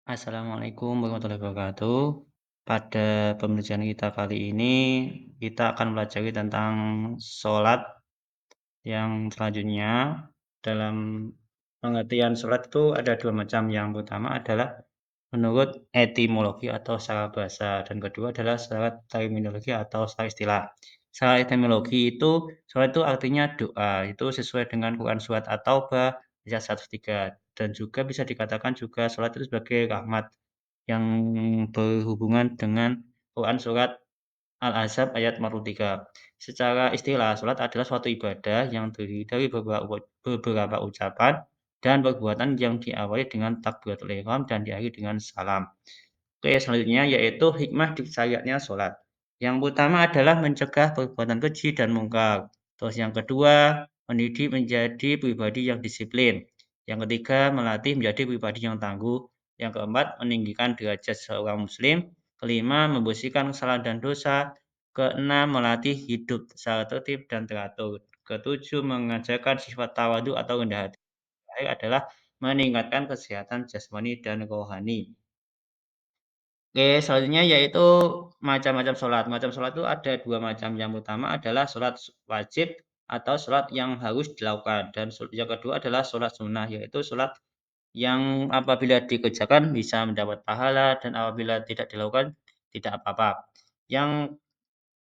Assalamualaikum warahmatullahi wabarakatuh. Pada pembelajaran kita kali ini, kita akan pelajari tentang sholat yang selanjutnya. Dalam pengertian sholat itu ada dua macam. Yang pertama adalah menurut etimologi atau secara bahasa, dan kedua adalah secara terminologi atau secara istilah. Secara etimologi itu, sholat itu artinya doa, itu sesuai dengan Quran Surat At-Taubah ayat 103, dan juga bisa dikatakan juga sholat itu sebagai rahmat yang berhubungan dengan Quran Surat Al-Ahzab ayat 43. Secara istilah, sholat adalah suatu ibadah yang terdiri dari beberapa ucapan dan perbuatan yang diawali dengan takbiratul ihram dan diakhiri dengan salam. Oke, selanjutnya yaitu hikmah disyariatnya sholat. Yang pertama adalah mencegah perbuatan keji dan mungkar. Terus yang kedua, mendidik menjadi pribadi yang disiplin. Yang ketiga, melatih menjadi pribadi yang tangguh. Yang keempat, meninggikan derajat seorang muslim. Kelima, membersihkan kesalahan dan dosa. Keenam, melatih hidup secara tertib dan teratur. Ketujuh, mengajarkan sifat tawadu atau rendah hati. Terakhir adalah meningkatkan kesehatan jasmani dan rohani. Oke, selanjutnya yaitu macam-macam sholat. Macam sholat itu ada dua macam. Yang pertama adalah sholat wajib atau sholat yang harus dilakukan. Dan yang kedua adalah sholat sunnah, yaitu sholat yang apabila dikerjakan bisa mendapat pahala dan apabila tidak dilakukan tidak apa-apa. Yang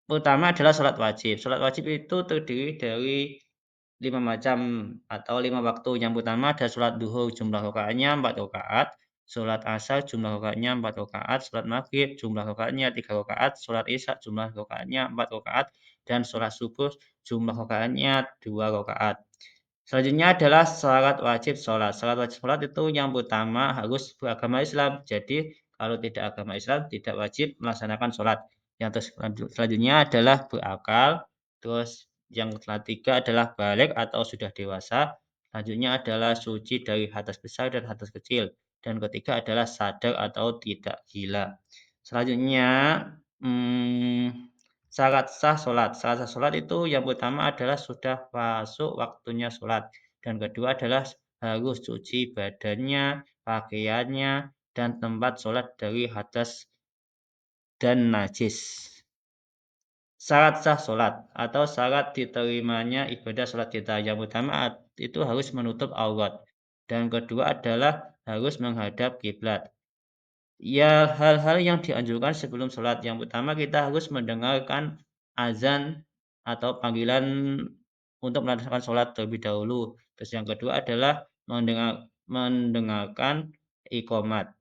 pertama adalah sholat wajib. Sholat wajib itu terdiri dari 5 macam atau 5 waktu. Yang pertama ada sholat duhur jumlah rakaatnya 4 rakaat, sholat asar jumlah rakaatnya 4 rakaat, sholat maghrib jumlah rakaatnya 3 rakaat, sholat isya jumlah rakaatnya 4 rakaat, dan sholat subuh jumlah rakaatnya 2 rakaat. Selanjutnya adalah syarat wajib sholat. Syarat wajib sholat itu yang pertama harus beragama Islam. Jadi kalau tidak agama Islam tidak wajib melaksanakan sholat. Yang selanjutnya adalah berakal. Terus yang ketiga adalah balik atau sudah dewasa. Selanjutnya adalah suci dari hadas besar dan hadas kecil. Dan ketiga adalah sadar atau tidak gila. Selanjutnya, hmm, syarat sah sholat. Syarat sah sholat itu yang pertama adalah sudah masuk waktunya sholat. Dan kedua adalah harus cuci badannya, pakaiannya, dan tempat sholat dari hadas dan najis. Syarat sah sholat atau syarat diterimanya ibadah sholat kita. Yang pertama itu harus menutup aurat. Dan kedua adalah harus menghadap kiblat. Ya, hal-hal yang dianjurkan sebelum sholat. Yang pertama kita harus mendengarkan azan atau panggilan untuk melaksanakan sholat terlebih dahulu. Terus yang kedua adalah mendengarkan iqomat.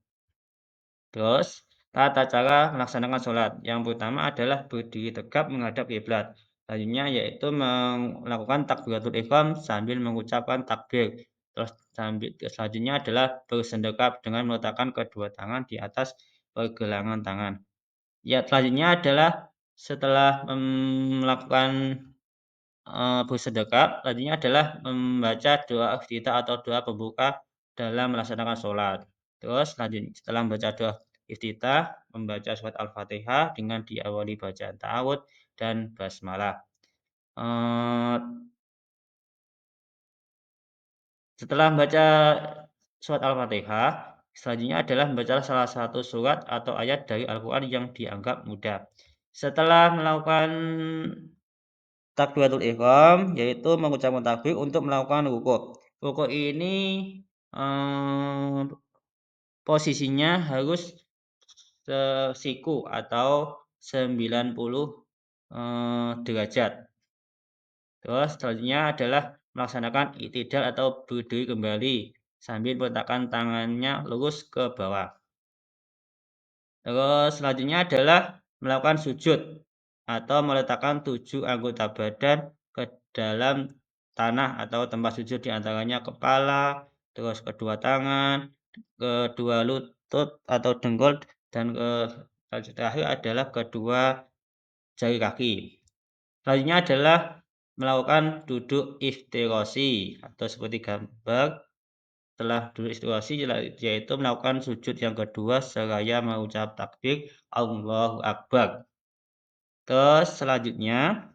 Terus, tata cara melaksanakan sholat. Yang pertama adalah berdiri tegap menghadap kiblat. Selanjutnya yaitu melakukan takbiratul ihram sambil mengucapkan takbir. Terus selanjutnya adalah bersendekap dengan meletakkan kedua tangan di atas pergelangan tangan. Ya, selanjutnya adalah setelah melakukan bersedekap, selanjutnya adalah membaca doa iftitah atau doa pembuka dalam melaksanakan sholat. Terus setelah membaca doa iftitah, membaca surat Al-Fatihah dengan diawali bacaan ta'awudz dan basmalah. Eee, Setelah membaca surat Al-Fatihah, selanjutnya adalah membaca salah satu surat atau ayat dari Al-Quran yang dianggap mudah. Setelah melakukan takbiratul ihram, yaitu mengucapkan takbir untuk melakukan rukuk. Rukuk ini, eee, posisinya harus sesiku atau 90, derajat. Terus selanjutnya adalah melaksanakan i'tidal atau berdiri kembali sambil meletakkan tangannya lurus ke bawah. Terus selanjutnya adalah melakukan sujud atau meletakkan 7 anggota badan ke dalam tanah atau tempat sujud di antaranya kepala, terus kedua tangan, kedua lutut atau dengkul, dan terakhir adalah kedua jari kaki. Selanjutnya adalah melakukan duduk iftirosha atau seperti gambar. Setelah duduk istiqorosi yaitu melakukan sujud yang kedua seraya mengucap takbir Allahu Akbar. Terus selanjutnya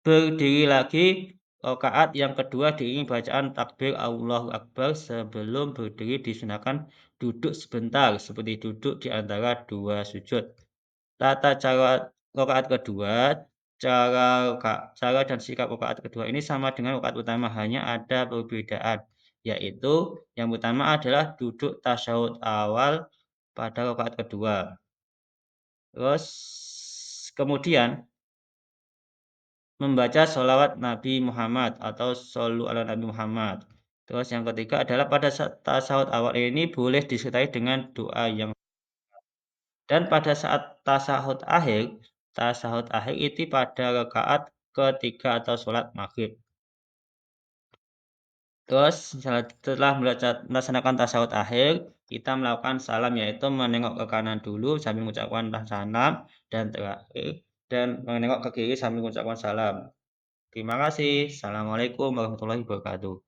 berdiri lagi Rakaat yang kedua diiringi bacaan takbir Allahu Akbar sebelum berdiri disunahkan duduk sebentar seperti duduk di antara dua sujud. Tata cara rakaat kedua, cara dan sikap rakaat kedua ini sama dengan rakaat utama, hanya ada perbedaan, yaitu yang utama adalah duduk tasyahud awal pada rakaat kedua. Terus kemudian membaca sholawat Nabi Muhammad atau shollu ala Nabi Muhammad. Terus yang ketiga adalah pada saat tasyahud awal ini boleh disertai dengan doa yang dan pada saat tasyahud akhir itu pada rakaat ketiga atau sholat maghrib. Terus setelah melaksanakan tasyahud akhir, kita melakukan salam yaitu menengok ke kanan dulu sambil mengucapkan salam dan menengok ke kiri sambil mengucapkan salam. Terima kasih. Assalamualaikum warahmatullahi wabarakatuh.